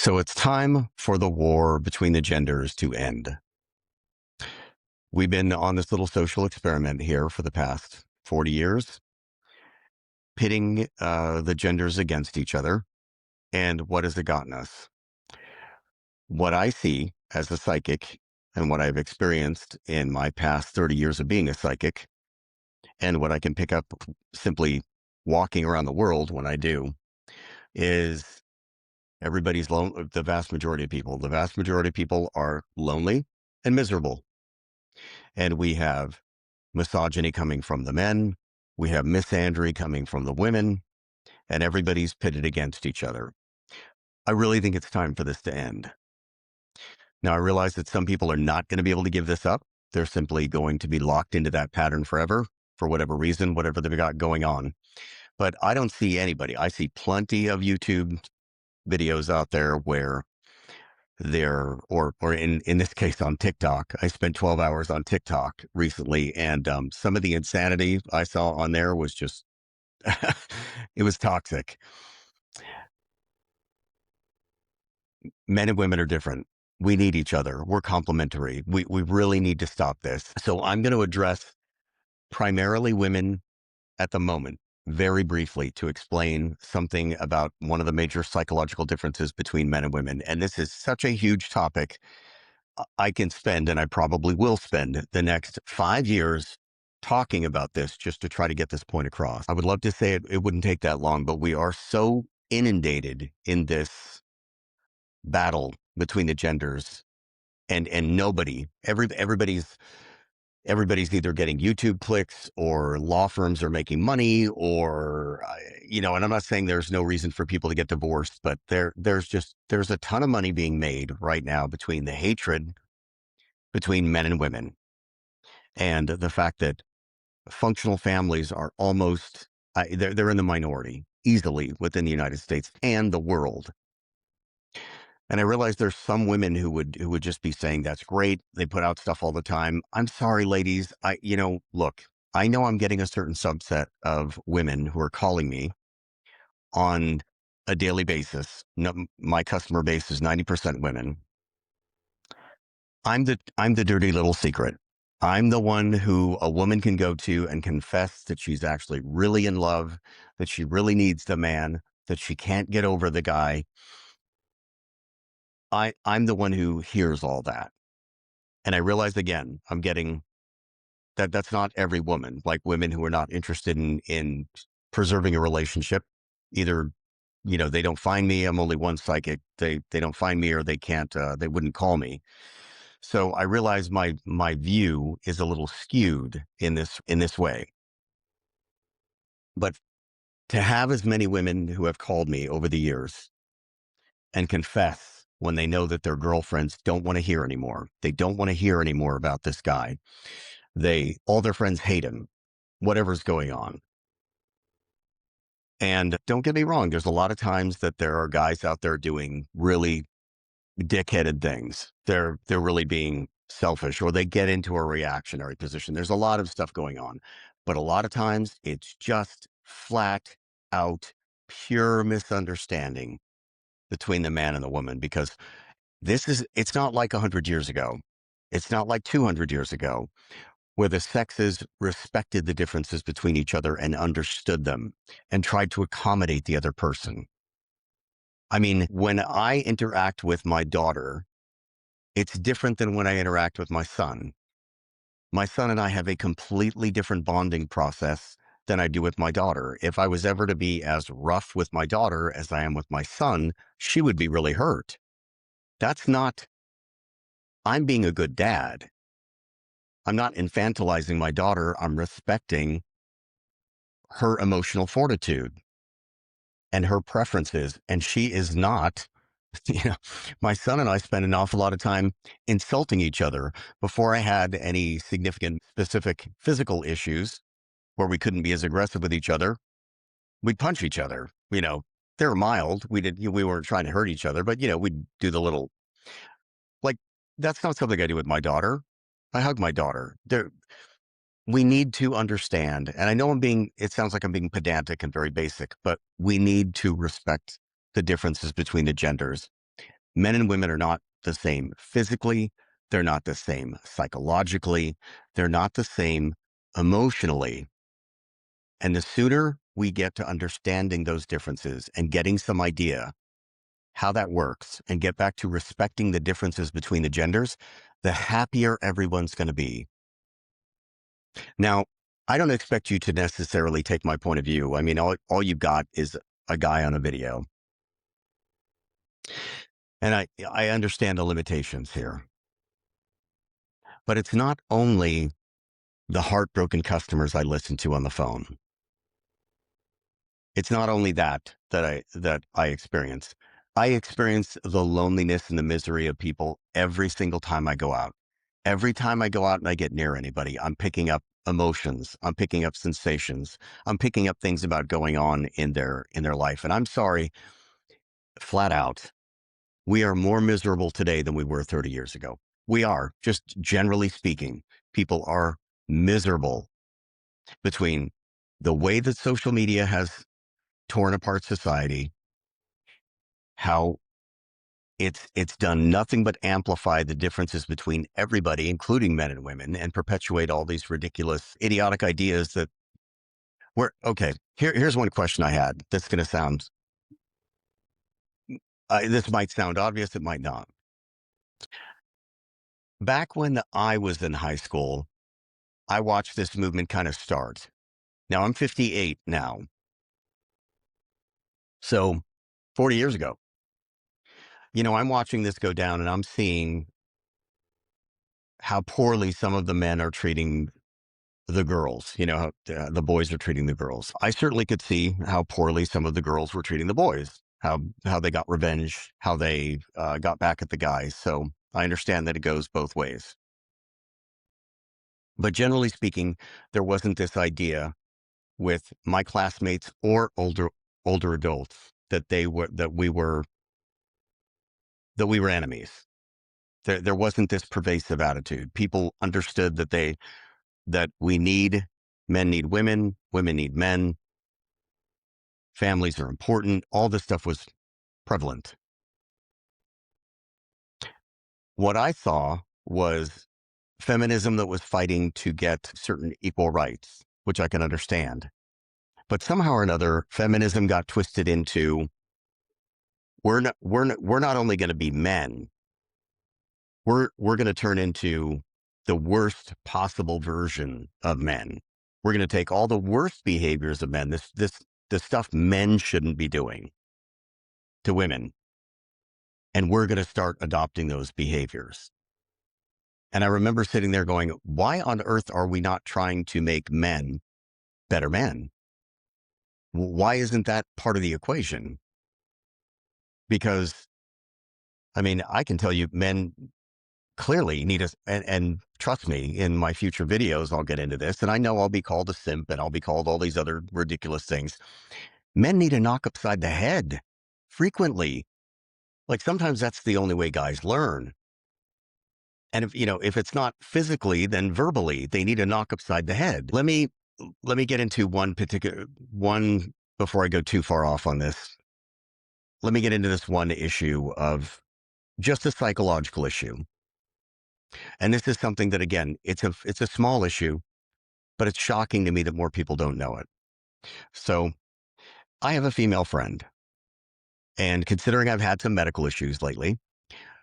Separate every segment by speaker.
Speaker 1: So it's time for the war between the genders to end. We've been on this little social experiment here for the past 40 years, pitting the genders against each other. And what has it gotten us? What I see as a psychic and what I've experienced in my past 30 years of being a psychic, and what I can pick up simply walking around the world when I do, is everybody's lonely. The vast majority of people are lonely and miserable. And we have misogyny coming from the men, we have misandry coming from the women, and everybody's pitted against each other. I really think it's time for this to end. Now, I realize that some people are not going to be able to give this up. They're simply going to be locked into that pattern forever for whatever reason, whatever they've got going on. But I don't see anybody. I see plenty of YouTube videos out there where they're, or in this case on TikTok. I spent 12 hours on TikTok recently, and some of the insanity I saw on there was just, it was toxic. Men and women are different. We need each other. We're complementary. We really need to stop this. So I'm going to address primarily women at the moment, very briefly, to explain something about one of the major psychological differences between men and women. And this is such a huge topic. I can spend, and I probably will spend, the next 5 years talking about this just to try to get this point across. I would love to say it wouldn't take that long, but we are so inundated in this battle between the genders, and everybody's either getting YouTube clicks, or law firms are making money, or and I'm not saying there's no reason for people to get divorced, but there's a ton of money being made right now between the hatred between men and women, and the fact that functional families are almost they're in the minority easily within the United States and the world. And I realize there's some women who would just be saying that's great. They put out stuff all the time. I'm sorry, ladies. Look, I know I'm getting a certain subset of women who are calling me on a daily basis. No, my customer base is 90% women. I'm the dirty little secret. I'm the one who a woman can go to and confess that she's actually really in love, that she really needs the man, that she can't get over the guy. I'm the one who hears all that. And I realize, again, I'm getting that's not every woman. Like, women who are not interested in preserving a relationship. Either, they don't find me. I'm only one psychic. They don't find me, or they can't. They wouldn't call me. So I realize my view is a little skewed in this way. But to have as many women who have called me over the years and confess when they know that their girlfriends don't want to hear anymore. They don't want to hear anymore about this guy. All their friends hate him, whatever's going on. And don't get me wrong, there's a lot of times that there are guys out there doing really dickheaded things. They're really being selfish, or they get into a reactionary position. There's a lot of stuff going on. But a lot of times it's just flat out pure misunderstanding between the man and the woman, because it's not like 100 years ago. It's not like 200 years ago, where the sexes respected the differences between each other and understood them and tried to accommodate the other person. I mean, when I interact with my daughter, it's different than when I interact with my son. My son and I have a completely different bonding process than I do with my daughter. If I was ever to be as rough with my daughter as I am with my son, she would be really hurt. That's not, I'm being a good dad. I'm not infantilizing my daughter. I'm respecting her emotional fortitude and her preferences. And she is not, my son and I spent an awful lot of time insulting each other before I had any significant specific physical issues where we couldn't be as aggressive with each other. We'd punch each other. They were mild. We weren't trying to hurt each other, but we'd do the little, like, that's not something I do with my daughter. I hug my daughter. We need to understand, and I know it sounds like I'm being pedantic and very basic, but we need to respect the differences between the genders. Men and women are not the same physically. They're not the same psychologically. They're not the same emotionally. And the sooner we get to understanding those differences and getting some idea how that works and get back to respecting the differences between the genders, the happier everyone's going to be. Now, I don't expect you to necessarily take my point of view. I mean, all you've got is a guy on a video. And I understand the limitations here. But it's not only the heartbroken customers I listen to on the phone. It's not only that I experience. I experience the loneliness and the misery of people every single time I go out. Every time I go out and I get near anybody, I'm picking up emotions. I'm picking up sensations. I'm picking up things about going on in their life. And I'm sorry, flat out, we are more miserable today than we were 30 years ago. We are, just generally speaking, people are miserable between the way that social media has torn apart society, how it's done nothing but amplify the differences between everybody, including men and women, and perpetuate all these ridiculous, idiotic ideas that were okay. Here's one question I had. That's going to sound. This might sound obvious. It might not. Back when I was in high school, I watched this movement kind of start. Now I'm 58 now, so 40 years ago. I'm watching this go down, and I'm seeing how poorly some of the men are treating the girls, how the boys are treating the girls. I certainly could see how poorly some of the girls were treating the boys, how they got revenge, how they got back at the guys. So I understand that it goes both ways. But generally speaking, there wasn't this idea with my classmates or older adults that we were enemies. There wasn't this pervasive attitude. People understood that men need women, women need men, families are important. All this stuff was prevalent. What I saw was feminism that was fighting to get certain equal rights, which I can understand. But somehow or another, feminism got twisted into we're not only going to be men, we're going to turn into the worst possible version of men. We're going to take all the worst behaviors of men, the stuff men shouldn't be doing to women, and we're going to start adopting those behaviors. And I remember sitting there going, why on earth are we not trying to make men better men? Why isn't that part of the equation? Because, I mean, I can tell you men clearly need us, and trust me, in my future videos, I'll get into this, and I know I'll be called a simp and I'll be called all these other ridiculous things. Men need a knock upside the head frequently. Like sometimes that's the only way guys learn. And if it's not physically, then verbally, they need a knock upside the head. Let me get into one before I go too far off on this. Let me get into this one issue of just a psychological issue. And this is something that, again, it's a small issue, but it's shocking to me that more people don't know it. So I have a female friend, and considering I've had some medical issues lately,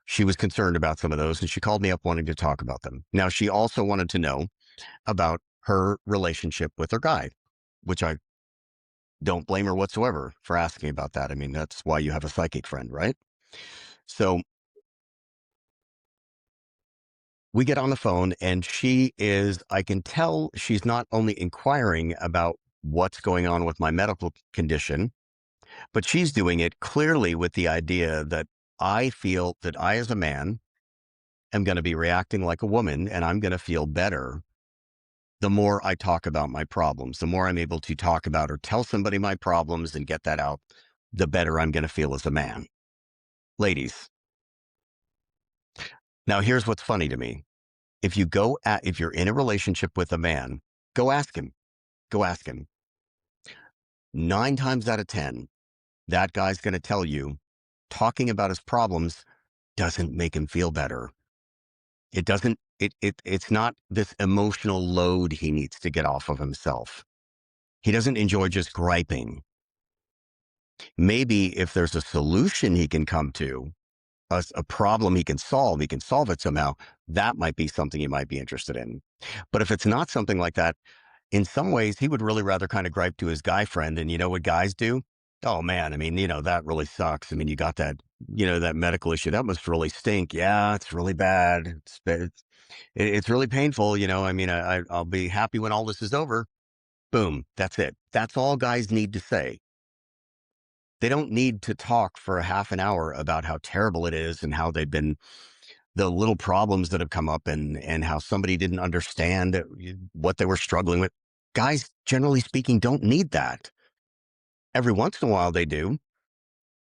Speaker 1: she was concerned about some of those, and she called me up wanting to talk about them. Now, she also wanted to know about her relationship with her guy, which I don't blame her whatsoever for asking about that. I mean, that's why you have a psychic friend, right? So we get on the phone, and I can tell she's not only inquiring about what's going on with my medical condition, but she's doing it clearly with the idea that I feel that I, as a man, am going to be reacting like a woman, and I'm going to feel better the more I talk about my problems. The more I'm able to talk about or tell somebody my problems and get that out, the better I'm going to feel as a man. Ladies, now here's what's funny to me. If you're in a relationship with a man, go ask him. Go ask him. 9 times out of 10, that guy's going to tell you, talking about his problems doesn't make him feel better. It doesn't, it's not this emotional load he needs to get off of himself. He doesn't enjoy just griping. Maybe if there's a solution he can come to, a problem he can solve it somehow, that might be something he might be interested in. But if it's not something like that, in some ways, he would really rather kind of gripe to his guy friend. And you know what guys do? Oh man, I mean, that really sucks. I mean, you got that, that medical issue. That must really stink. Yeah, it's really bad. It's really painful. I mean, I'll be happy when all this is over. Boom. That's it. That's all guys need to say. They don't need to talk for a half an hour about how terrible it is and how they've been the little problems that have come up and how somebody didn't understand what they were struggling with. Guys, generally speaking, don't need that. Every once in a while they do,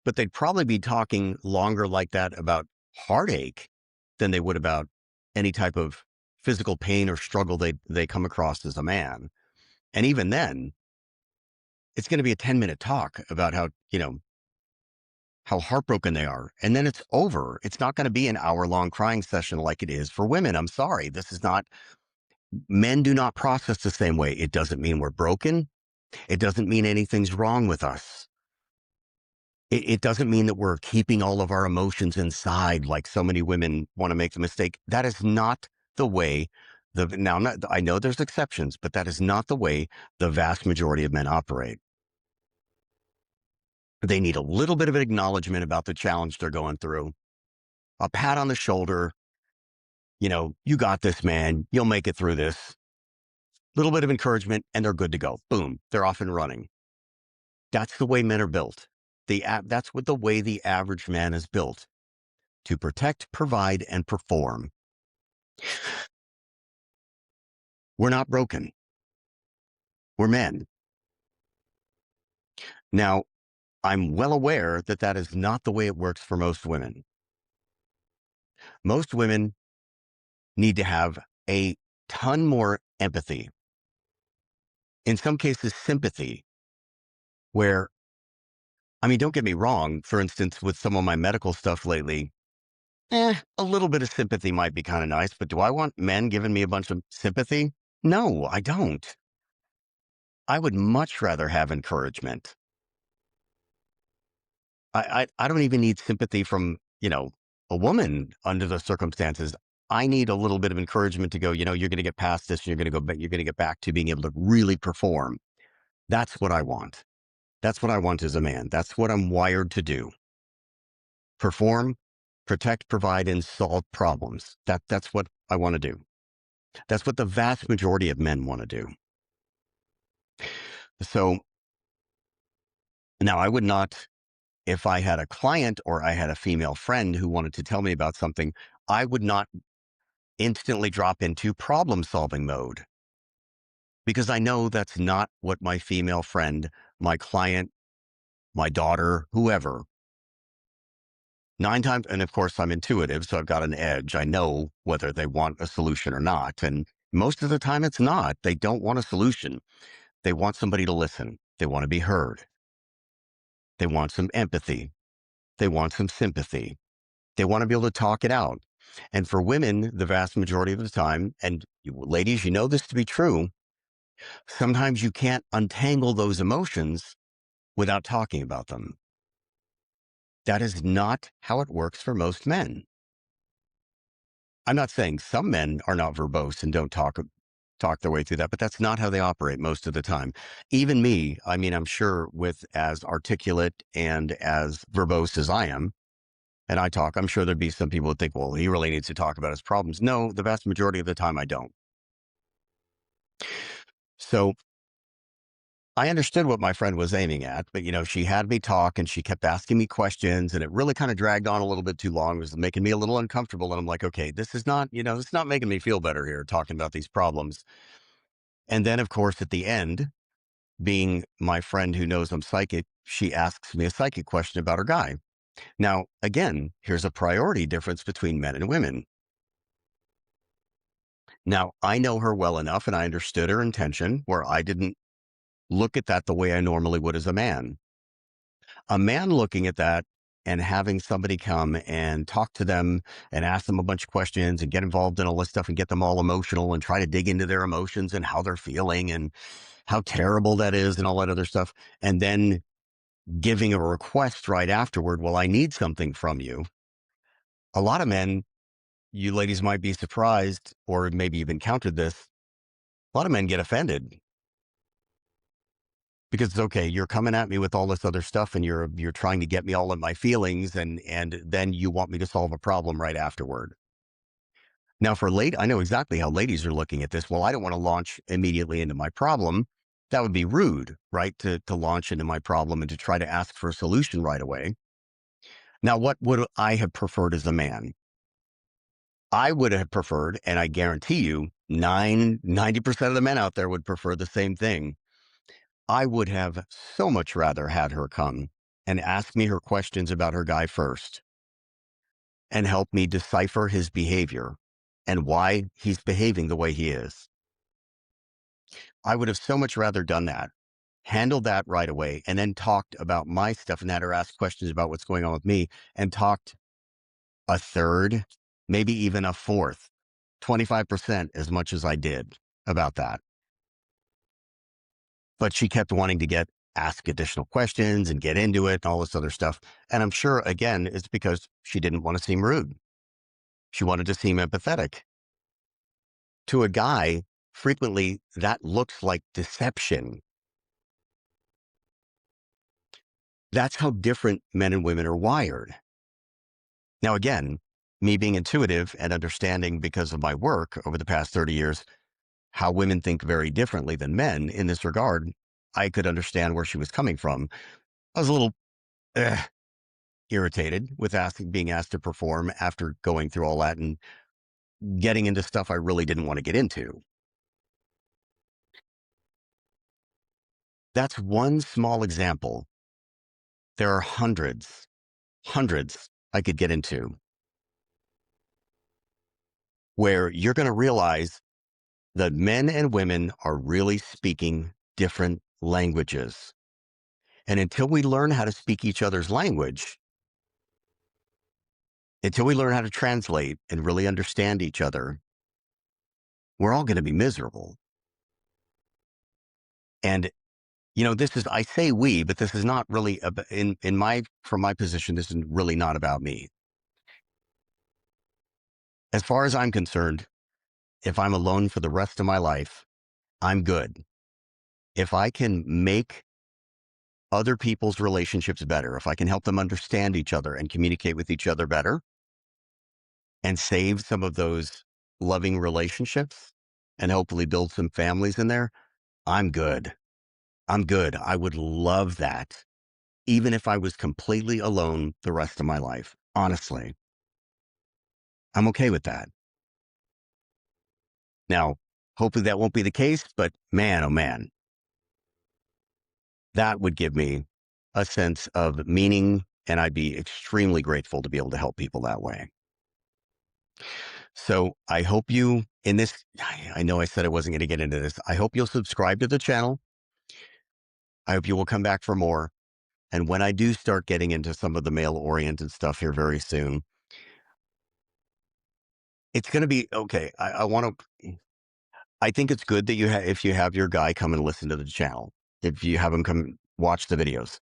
Speaker 1: but they'd probably be talking longer like that about heartache than they would about any type of physical pain or struggle they come across as a man. And even then, it's going to be a 10-minute talk about how heartbroken they are. And then it's over. It's not going to be an hour-long crying session like it is for women. I'm sorry. This is not, men do not process the same way. It doesn't mean we're broken. It doesn't mean anything's wrong with us. It doesn't mean that we're keeping all of our emotions inside like so many women want to make the mistake. That is not the way I know there's exceptions, but that is not the way the vast majority of men operate. They need a little bit of an acknowledgement about the challenge they're going through, a pat on the shoulder. You got this, man. You'll make it through this. Little bit of encouragement and they're good to go. Boom. They're off and running. That's the way men are built. That's what the way the average man is built, to protect, provide, and perform. We're not broken. We're men. Now, I'm well aware that that is not the way it works for most women. Most women need to have a ton more empathy. In some cases, sympathy, where, I mean, don't get me wrong. For instance, with some of my medical stuff lately, a little bit of sympathy might be kind of nice, but do I want men giving me a bunch of sympathy? No, I don't. I would much rather have encouragement. I don't even need sympathy from, a woman under the circumstances. I need a little bit of encouragement to go, you're going to get past this. You're going to go back. You're going to get back to being able to really perform. That's what I want. That's what I want as a man. That's what I'm wired to do. Perform, protect, provide, and solve problems. That's what I want to do. That's what the vast majority of men want to do. So now I would not, if I had a client or I had a female friend who wanted to tell me about something, I would not instantly drop into problem solving mode, because I know that's not what my female friend, my client, my daughter, whoever, 9 times, and of course I'm intuitive, so I've got an edge. I know whether they want a solution or not. And most of the time it's not. They don't want a solution. They want somebody to listen. They want to be heard. They want some empathy. They want some sympathy. They want to be able to talk it out. And for women, the vast majority of the time, and ladies, you know this to be true, sometimes you can't untangle those emotions without talking about them. That is not how it works for most men. I'm not saying some men are not verbose and don't talk their way through that, but that's not how they operate most of the time. Even me, I mean, I'm sure with as articulate and as verbose as I am, and I talk, I'm sure there'd be some people who think, well, he really needs to talk about his problems. No, the vast majority of the time I don't. So I understood what my friend was aiming at, but she had me talk and she kept asking me questions and it really kind of dragged on a little bit too long. It was making me a little uncomfortable. And I'm like, okay, this is not, this is not making me feel better here talking about these problems. And then of course, at the end, being my friend who knows I'm psychic, she asks me a psychic question about her guy. Now, again, here's a priority difference between men and women. Now, I know her well enough and I understood her intention where I didn't look at that the way I normally would as a man. A man looking at that and having somebody come and talk to them and ask them a bunch of questions and get involved in all this stuff and get them all emotional and try to dig into their emotions and how they're feeling and how terrible that is and all that other stuff. And then giving a request right afterward, well, I need something from you. A lot of men, you ladies might be surprised, or maybe you've encountered this. A lot of men get offended because it's okay. You're coming at me with all this other stuff, and you're trying to get me all in my feelings, and then you want me to solve a problem right afterward. Now, for late, I know exactly how ladies are looking at this. Well, I don't want to launch immediately into my problem. That would be rude, right? To launch into my problem and to try to ask for a solution right away. Now, what would I have preferred as a man? I would have preferred, and I guarantee you, 90% of the men out there would prefer the same thing. I would have so much rather had her come and ask me her questions about her guy first and help me decipher his behavior and why he's behaving the way he is. I would have so much rather done that, handled that right away, and then talked about my stuff and had her ask questions about what's going on with me and talked a third, maybe even a fourth, 25% as much as I did about that. But she kept wanting to ask additional questions and get into it and all this other stuff. And I'm sure, again, it's because she didn't want to seem rude. She wanted to seem empathetic. To a guy, frequently that looks like deception. That's how different men and women are wired. Now, again, me being intuitive and understanding because of my work over the past 30 years, how women think very differently than men in this regard, I could understand where she was coming from. I was a little irritated with being asked to perform after going through all that and getting into stuff I really didn't want to get into. That's one small example. There are hundreds I could get into where you're going to realize that men and women are really speaking different languages. And until we learn how to speak each other's language, until we learn how to translate and really understand each other, we're all going to be miserable. And this is, I say we, but this is not really from my position, this is really not about me. As far as I'm concerned, if I'm alone for the rest of my life, I'm good. If I can make other people's relationships better, if I can help them understand each other and communicate with each other better and save some of those loving relationships and hopefully build some families in there, I'm good. I'm good. I would love that, even if I was completely alone the rest of my life. Honestly, I'm okay with that. Now, hopefully that won't be the case, but man, oh man, that would give me a sense of meaning, and I'd be extremely grateful to be able to help people that way. So I hope you, I know I said I wasn't going to get into this. I hope you'll subscribe to the channel. I hope you will come back for more. And when I do start getting into some of the male-oriented stuff here very soon, it's going to be okay. I think it's good that if you have your guy come and listen to the channel, if you have him come watch the videos.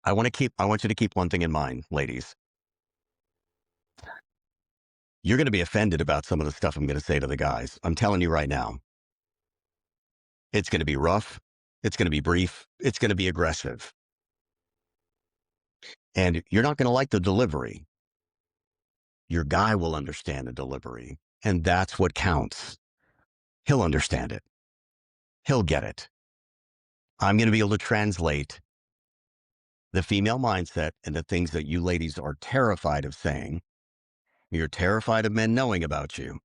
Speaker 1: I want you to keep one thing in mind, ladies. You're going to be offended about some of the stuff I'm going to say to the guys. I'm telling you right now. It's going to be rough. It's going to be brief. It's going to be aggressive. And you're not going to like the delivery. Your guy will understand the delivery. And that's what counts. He'll understand it. He'll get it. I'm going to be able to translate the female mindset and the things that you ladies are terrified of saying. You're terrified of men knowing about you.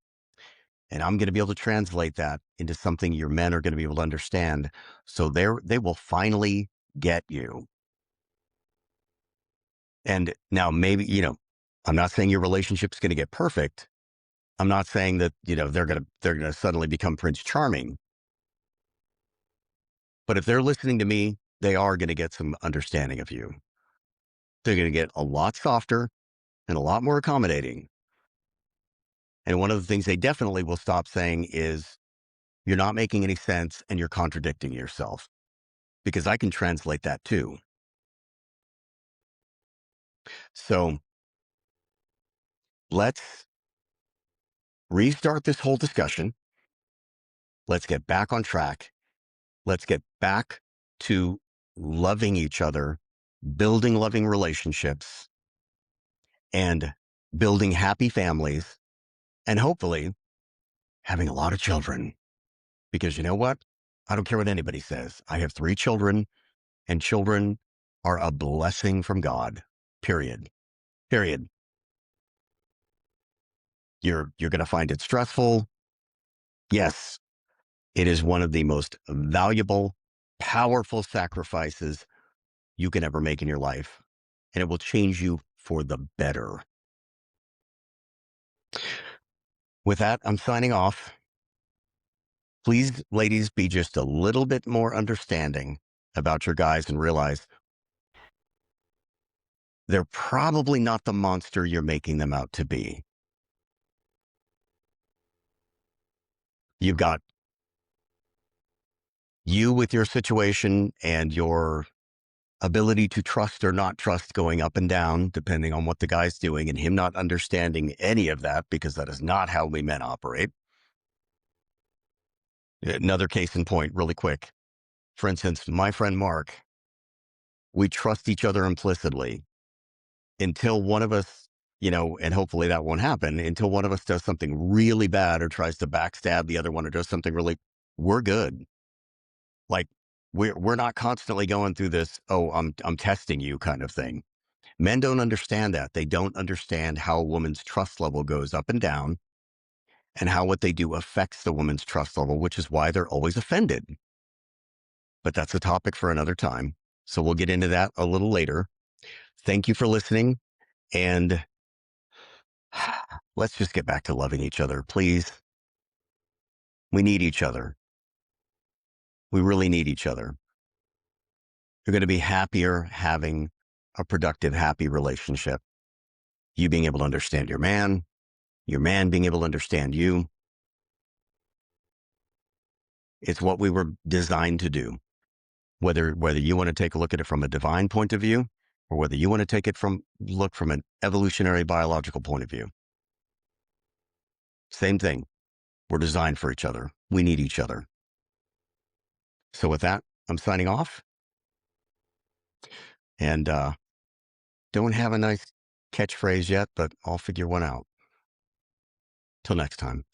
Speaker 1: And I'm going to be able to translate that into something your men are going to be able to understand. So they will finally get you. And now maybe, I'm not saying your relationship's going to get perfect. I'm not saying that, they're going to suddenly become Prince Charming. But if they're listening to me, they are going to get some understanding of you. They're going to get a lot softer and a lot more accommodating. And one of the things they definitely will stop saying is, you're not making any sense and you're contradicting yourself, because I can translate that too. So let's restart this whole discussion. Let's get back on track. Let's get back to loving each other, building loving relationships, and building happy families, and hopefully having a lot of children. Because you know what? I don't care what anybody says. I have 3 children, and children are a blessing from God. Period. Period. You're going to find it stressful. Yes, it is one of the most valuable, powerful sacrifices you can ever make in your life, and it will change you for the better. With that, I'm signing off. Please, ladies, be just a little bit more understanding about your guys and realize they're probably not the monster you're making them out to be. You've got you with your situation and your ability to trust or not trust going up and down, depending on what the guy's doing, and him not understanding any of that because that is not how we men operate. Another case in point, really quick. For instance, my friend Mark, we trust each other implicitly until one of us, and hopefully that won't happen, until one of us does something really bad or tries to backstab the other one or does something really, we're good. Like we're not constantly going through this, oh, I'm testing you kind of thing. Men don't understand that. They don't understand how a woman's trust level goes up and down and how what they do affects the woman's trust level, which is why they're always offended. But that's a topic for another time. So we'll get into that a little later. Thank you for listening. And let's just get back to loving each other, please. We need each other. We really need each other. You're going to be happier having a productive, happy relationship. You being able to understand your man being able to understand you. It's what we were designed to do. Whether you want to take a look at it from a divine point of view, or whether you want to look from an evolutionary biological point of view. Same thing. We're designed for each other. We need each other. So with that, I'm signing off. And don't have a nice catchphrase yet, but I'll figure one out. Till next time.